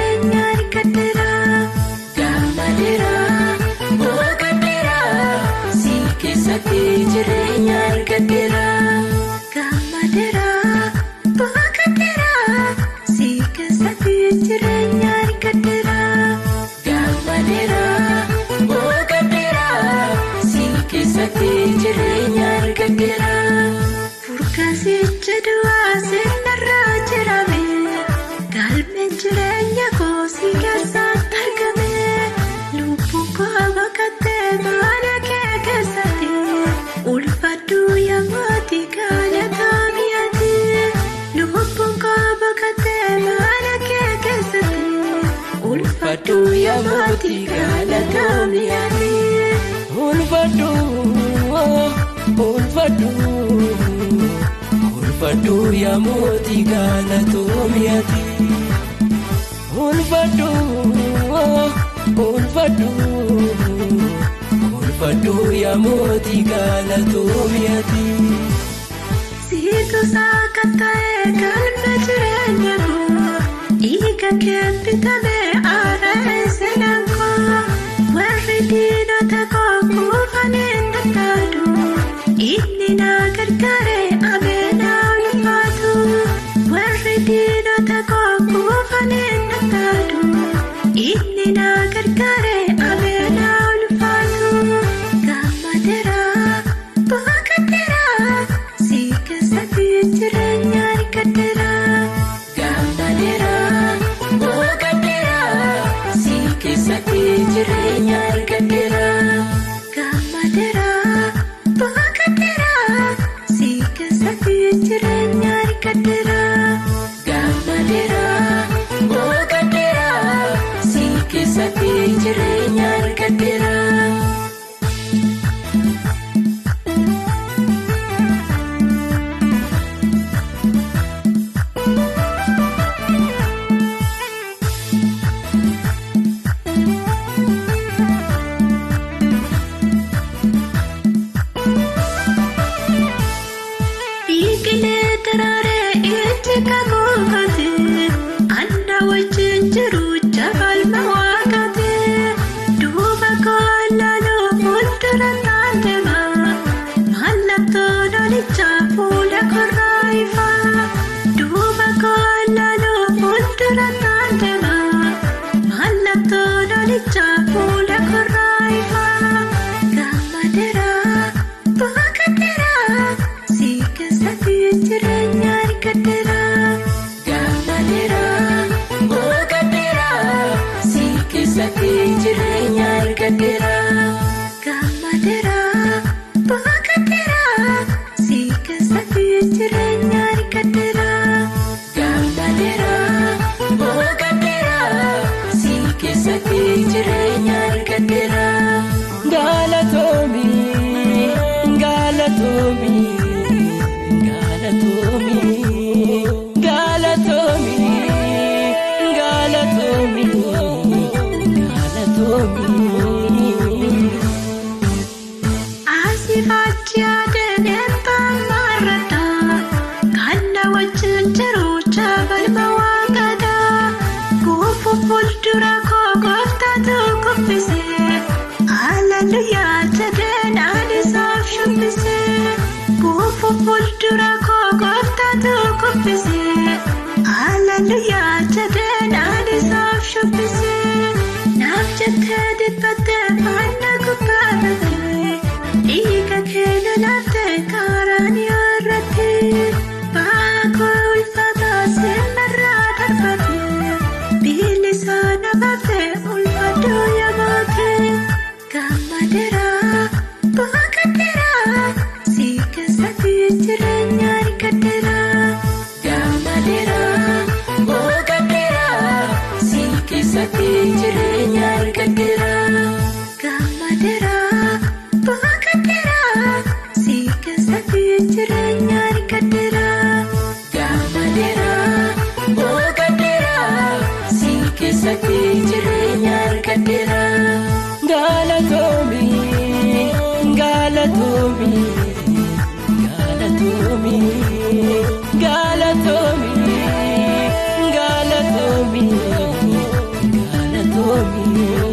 jireenya argadheera. Gammadeera boqadheera si keessatti jireenya argadheera. Gammadeera boqadheera si keessatti jireenya argadheera. Gammadeera boqadheera si keessatti jireenya argadheera. Furkaasicha du'aa seenarraa jirame galmeen jireenya koo si keessatti argame. Lubbuun koo boqottee mana kee keessatti ulfadhu yaa mootii galatoomii ati. Lubbuun koo boqottee mana kee keessatti ulfadhu yaa mootii galatoomii ati. Ulfadhu yaa mootii galatoomii ati. Ulfadhu yaa mootii galatoomii ati. Siitu saakata'ee galma jireenya koo dhiiga kee bitamee aara'ee seenaan koo. Warri diinota koo kuufaniin dadhaadu inni na gargaaree ameenaa ulfaatu. Warri diinota koo kuufaniin dadhaadu inni na gargaaree ameenaa ulfaatu. Gammadeera boqadheera si keessatti jireenya argadheera. Gammadeera boqadheera si keessatti jireenya argadheera. Gammadeera boqadheera si keessatti jireenya argadheera. Gammadeera boqadheera si keessatti jireenya argadheera. Biqilee daraaree iji kakuufate anna wajjin jiru jabaalma waaqate. Duuba koo laaluu fuuldura taatema mallattoo lolichaa fuula korraa ifa. Duuba koo laaluu fuuldura taatema mallattoo lolichaa fuula korraa ifa. Gammadeera boqadheera si keessatti jireenya argadheera. Gammadeera boqadheera si keessatti jireenya argadheera. Gammadeera boqadheera si keessatti jireenya argadheera. Gammadeera boqadheera si keessatti jireenya argadheera. Galatoomii Asiif achi adeemeen bamarrata kana wajjin jiru jabaalma waaqadha. Kuufu fuuldura koo gooftaatu kuffise hallelujaa jedheen ani isaaf shubbise. Kuufu fuuldura koo gooftaatu kuffise hallelujaa jedheen ani isaaf shubbise. Naaf jettee dhiphattee faana gubbaarratti dhiiga kee lolaaftee kaaraan yaarratti. Baakoo ulfaataa seenarraa darbate bilisaa nabaaftee ulfadhu yaa mootii. Gammadeera boqadheera si keessatti jireenya argadheera. Gammadeera boqadheera si keessatti jireenya argadheera. Gammadeera boqadheera si keessatti jireenya argadheera. Gammadeera boqadheera si keessatti jireenya argadheera. Galatoomii galatoomi.